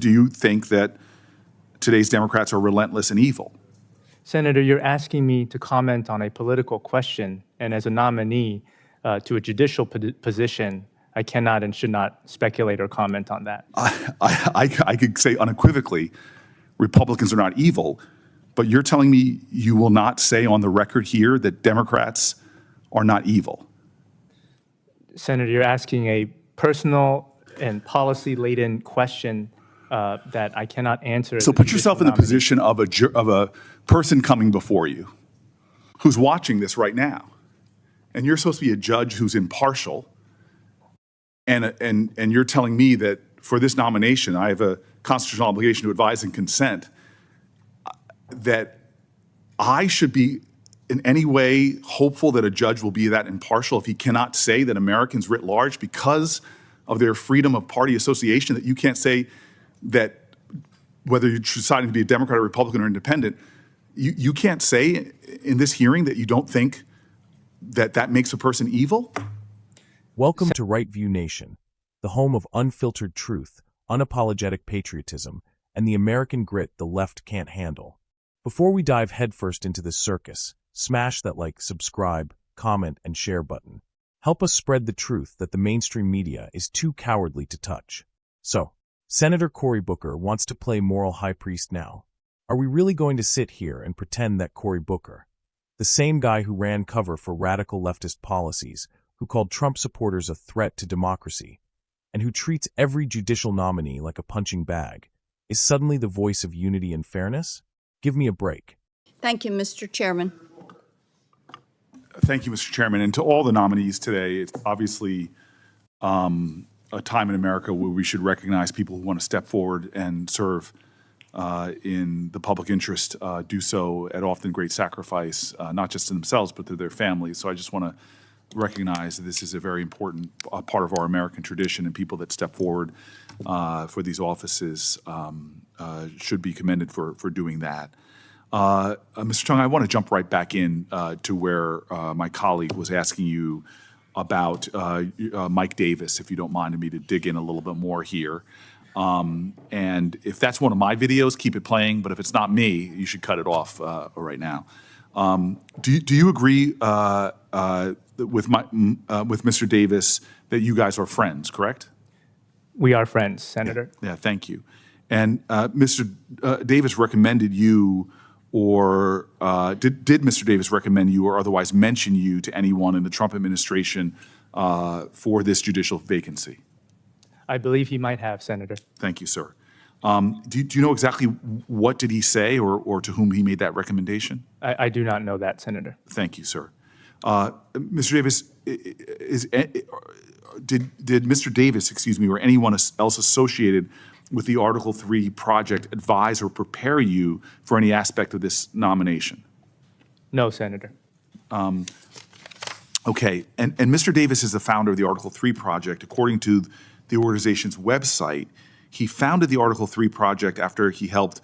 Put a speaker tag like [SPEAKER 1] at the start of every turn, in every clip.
[SPEAKER 1] Do you think that today's Democrats are relentless and evil?
[SPEAKER 2] Senator, you're asking me to comment on a political question, and as a nominee to a judicial position, I cannot and should not speculate or comment on that.
[SPEAKER 1] I could say unequivocally, Republicans are not evil, but you're telling me you will not say on the record here that Democrats are not evil.
[SPEAKER 2] Senator, you're asking a personal and policy-laden question that I cannot answer.
[SPEAKER 1] So put yourself in the position of a person coming before you who's watching this right now. And you're supposed to be a judge who's impartial. And you're telling me that for this nomination, I have a constitutional obligation to advise and consent, that I should be in any way hopeful that a judge will be that impartial if he cannot say that Americans writ large, because of their freedom of party association, that you can't say that whether you're deciding to be a Democrat or Republican or independent, you can't say in this hearing that you don't think that that makes a person evil?
[SPEAKER 3] Welcome to Right View Nation, the home of unfiltered truth, unapologetic patriotism, and the American grit the left can't handle. Before we dive headfirst into this circus, smash that like, subscribe, comment, and share button. Help us spread the truth that the mainstream media is too cowardly to touch. So, Senator Cory Booker wants to play moral high priest now. Are we really going to sit here and pretend that Cory Booker, the same guy who ran cover for radical leftist policies, who called Trump supporters a threat to democracy, and who treats every judicial nominee like a punching bag, is suddenly the voice of unity and fairness? Give me a break.
[SPEAKER 4] Thank you, Mr. Chairman.
[SPEAKER 1] Thank you, Mr. Chairman. And to all the nominees today, it's obviously a time in America where we should recognize people who want to step forward and serve in the public interest, do so at often great sacrifice, not just to themselves, but to their families. So I just want to recognize that this is a very important part of our American tradition, and people that step forward for these offices should be commended for doing that. Mr. Chung, I want to jump right back in to where my colleague was asking you about Mike Davis, if you don't mind me to dig in a little bit more here. And if that's one of my videos, keep it playing. But if it's not me, you should cut it off right now. Do you agree with Mr. Davis that you guys are friends, correct?
[SPEAKER 2] We are friends, Senator.
[SPEAKER 1] Yeah, thank you. And Mr. Davis recommended you, or did Mr. Davis recommend you or otherwise mention you to anyone in the Trump administration for this judicial vacancy?
[SPEAKER 2] I believe he might have, Senator.
[SPEAKER 1] Thank you, sir. Do you know exactly what did he say or to whom he made that recommendation?
[SPEAKER 2] I do not know that, Senator.
[SPEAKER 1] Thank you, sir. Mr. Davis, did Mr. Davis, excuse me, or anyone else associated with the Article 3 project advise or prepare you for any aspect of this nomination?
[SPEAKER 2] No, Senator.
[SPEAKER 1] Okay, and Mr. Davis is the founder of the Article 3 project. According to the organization's website, he founded the Article 3 project after he helped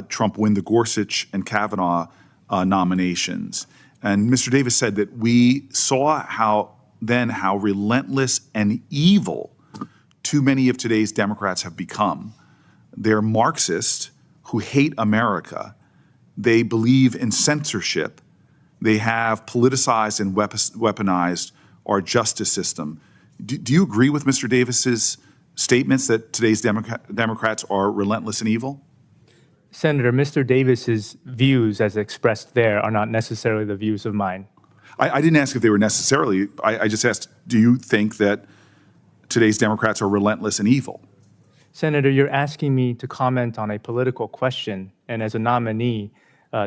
[SPEAKER 1] Trump win the Gorsuch and Kavanaugh nominations. And Mr. Davis said that we saw how relentless and evil too many of today's Democrats have become. They're Marxist who hate America. They believe in censorship. They have politicized and weaponized our justice system. Do you agree with Mr. Davis's statements that today's Democrats are relentless and evil?
[SPEAKER 2] Senator, Mr. Davis's views as expressed there are not necessarily the views of mine.
[SPEAKER 1] I didn't ask if they were necessarily. I just asked, do you think that today's Democrats are relentless and evil?
[SPEAKER 2] Senator, you're asking me to comment on a political question, and as a nominee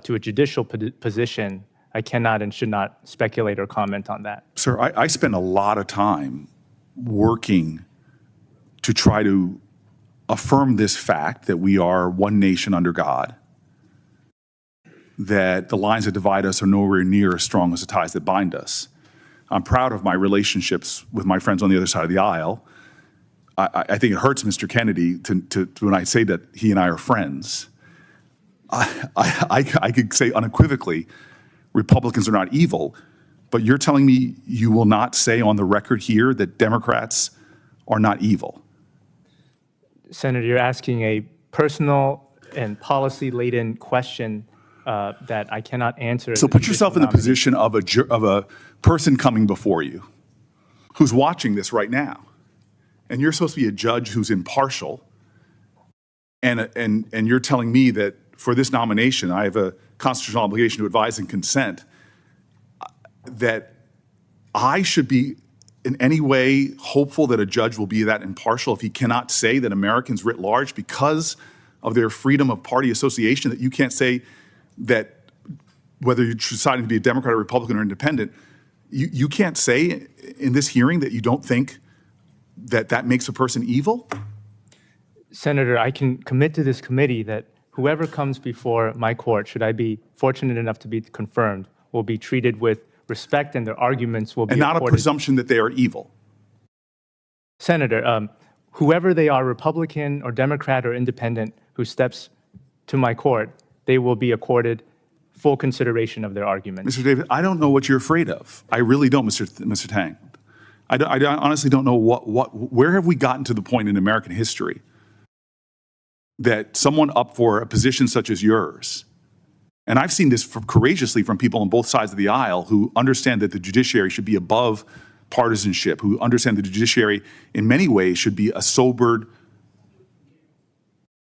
[SPEAKER 2] to a judicial position, I cannot and should not speculate or comment on that.
[SPEAKER 1] Sir, I spend a lot of time working to try to affirm this fact that we are one nation under God, that the lines that divide us are nowhere near as strong as the ties that bind us. I'm proud of my relationships with my friends on the other side of the aisle. I think it hurts Mr. Kennedy to when I say that he and I are friends. I could say unequivocally, Republicans are not evil, but you're telling me you will not say on the record here that Democrats are not evil.
[SPEAKER 2] Senator, you're asking a personal and policy-laden question that I cannot answer.
[SPEAKER 1] So put yourself in the position of a person coming before you who's watching this right now. And you're supposed to be a judge who's impartial. And you're telling me that for this nomination, I have a constitutional obligation to advise and consent, that I should be in any way hopeful that a judge will be that impartial if he cannot say that Americans writ large, because of their freedom of party association, that you can't say that whether you're deciding to be a Democrat or Republican or independent, you can't say in this hearing that you don't think that that makes a person evil?
[SPEAKER 2] Senator, I can commit to this committee that whoever comes before my court, should I be fortunate enough to be confirmed, will be treated with respect and their arguments will be
[SPEAKER 1] and not
[SPEAKER 2] accorded.
[SPEAKER 1] A presumption that they are evil.
[SPEAKER 2] Senator, whoever they are, Republican or Democrat or independent, who steps to my court, they will be accorded full consideration of their arguments.
[SPEAKER 1] Mr. David, I don't know what you're afraid of. I really don't, Mr. Tang. I honestly don't know where have we gotten to the point in American history that someone up for a position such as yours, and I've seen this courageously from people on both sides of the aisle who understand that the judiciary should be above partisanship, who understand the judiciary in many ways should be a sobered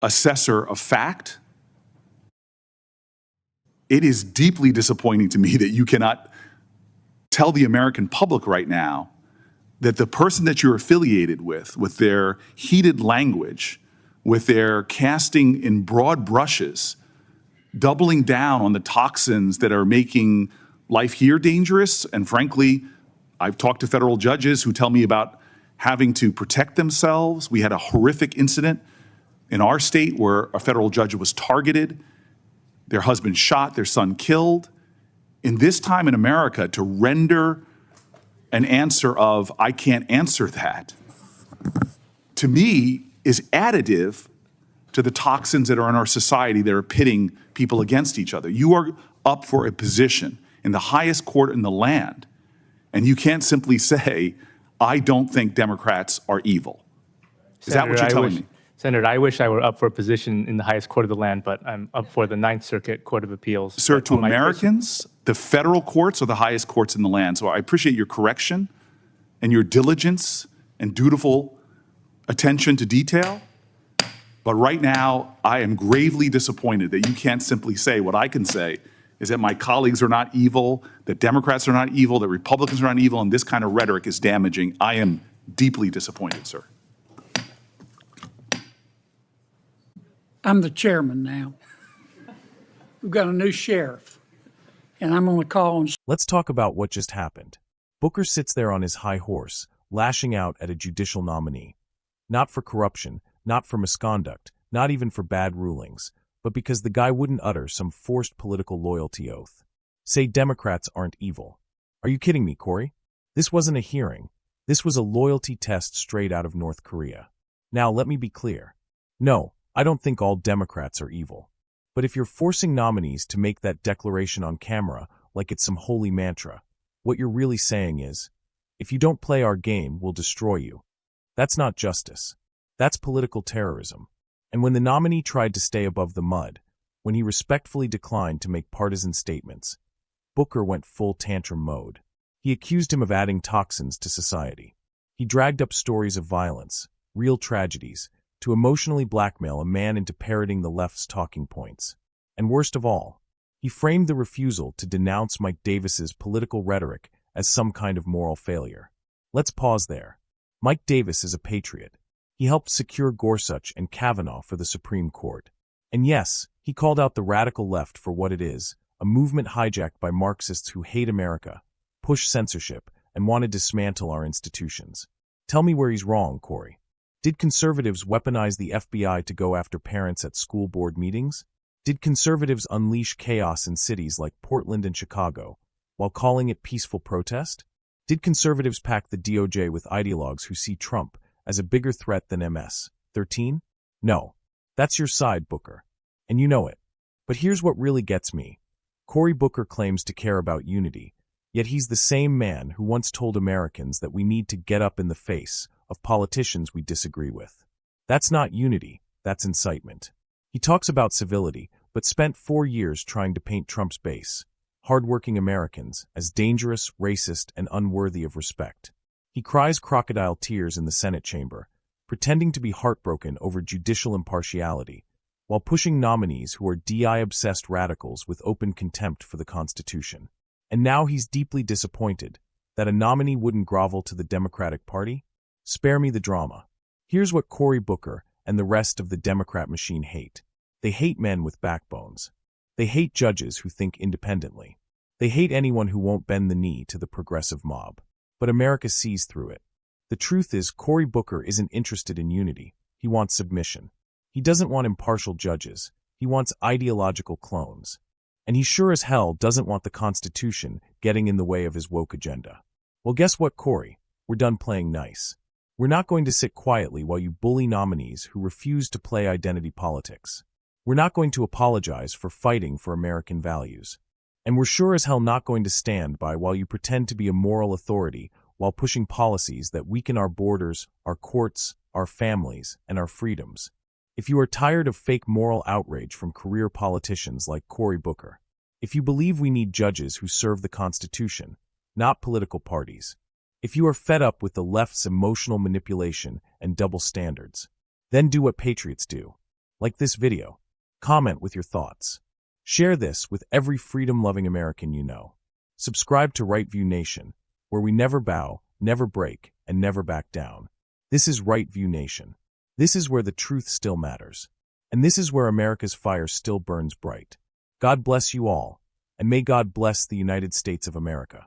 [SPEAKER 1] assessor of fact. It is deeply disappointing to me that you cannot tell the American public right now that the person that you're affiliated with their heated language, with their casting in broad brushes, doubling down on the toxins that are making life here dangerous. And frankly, I've talked to federal judges who tell me about having to protect themselves. We had a horrific incident in our state where a federal judge was targeted, their husband shot, their son killed. In this time in America, to render an answer of, I can't answer that, to me is additive to the toxins that are in our society that are pitting people against each other. You are up for a position in the highest court in the land, and you can't simply say, I don't think Democrats are evil. Is that what you're telling me?
[SPEAKER 2] Senator, I wish I were up for a position in the highest court of the land, but I'm up for the Ninth Circuit Court of Appeals.
[SPEAKER 1] Sir, to Americans, the federal courts are the highest courts in the land. So I appreciate your correction and your diligence and dutiful attention to detail. But right now, I am gravely disappointed that you can't simply say what I can say is that my colleagues are not evil, that Democrats are not evil, that Republicans are not evil, and this kind of rhetoric is damaging. I am deeply disappointed, sir.
[SPEAKER 5] I'm the chairman now. We've got a new sheriff, and I'm going to call him.
[SPEAKER 3] Let's talk about what just happened. Booker sits there on his high horse, lashing out at a judicial nominee. Not for corruption, not for misconduct, not even for bad rulings, but because the guy wouldn't utter some forced political loyalty oath. Say Democrats aren't evil. Are you kidding me, Cory? This wasn't a hearing. This was a loyalty test straight out of North Korea. Now, let me be clear. No, I don't think all Democrats are evil. But if you're forcing nominees to make that declaration on camera like it's some holy mantra, what you're really saying is, if you don't play our game, we'll destroy you. That's not justice. That's political terrorism. And when the nominee tried to stay above the mud, when he respectfully declined to make partisan statements, Booker went full tantrum mode. He accused him of adding toxins to society. He dragged up stories of violence, real tragedies, to emotionally blackmail a man into parroting the left's talking points. And worst of all, he framed the refusal to denounce Mike Davis's political rhetoric as some kind of moral failure. Let's pause there. Mike Davis is a patriot. He helped secure Gorsuch and Kavanaugh for the Supreme Court. And yes, he called out the radical left for what it is, a movement hijacked by Marxists who hate America, push censorship, and want to dismantle our institutions. Tell me where he's wrong, Cory. Did conservatives weaponize the FBI to go after parents at school board meetings? Did conservatives unleash chaos in cities like Portland and Chicago, while calling it peaceful protest? Did conservatives pack the DOJ with ideologues who see Trump as a bigger threat than MS-13? No. That's your side, Booker. And you know it. But here's what really gets me. Cory Booker claims to care about unity, yet he's the same man who once told Americans that we need to get up in the face of politicians we disagree with. That's not unity, that's incitement. He talks about civility, but spent 4 years trying to paint Trump's base, hardworking Americans, as dangerous, racist, and unworthy of respect. He cries crocodile tears in the Senate chamber, pretending to be heartbroken over judicial impartiality, while pushing nominees who are DI-obsessed radicals with open contempt for the Constitution. And now he's deeply disappointed that a nominee wouldn't grovel to the Democratic Party? Spare me the drama. Here's what Cory Booker and the rest of the Democrat machine hate. They hate men with backbones. They hate judges who think independently. They hate anyone who won't bend the knee to the progressive mob. But America sees through it. The truth is, Cory Booker isn't interested in unity. He wants submission. He doesn't want impartial judges. He wants ideological clones. And he sure as hell doesn't want the Constitution getting in the way of his woke agenda. Well, guess what, Cory? We're done playing nice. We're not going to sit quietly while you bully nominees who refuse to play identity politics. We're not going to apologize for fighting for American values. And we're sure as hell not going to stand by while you pretend to be a moral authority while pushing policies that weaken our borders, our courts, our families, and our freedoms. If you are tired of fake moral outrage from career politicians like Cory Booker, if you believe we need judges who serve the Constitution, not political parties, if you are fed up with the left's emotional manipulation and double standards, then do what patriots do. Like this video. Comment with your thoughts. Share this with every freedom-loving American you know. Subscribe to Right View Nation, where we never bow, never break, and never back down. This is Right View Nation. This is where the truth still matters. And this is where America's fire still burns bright. God bless you all, and may God bless the United States of America.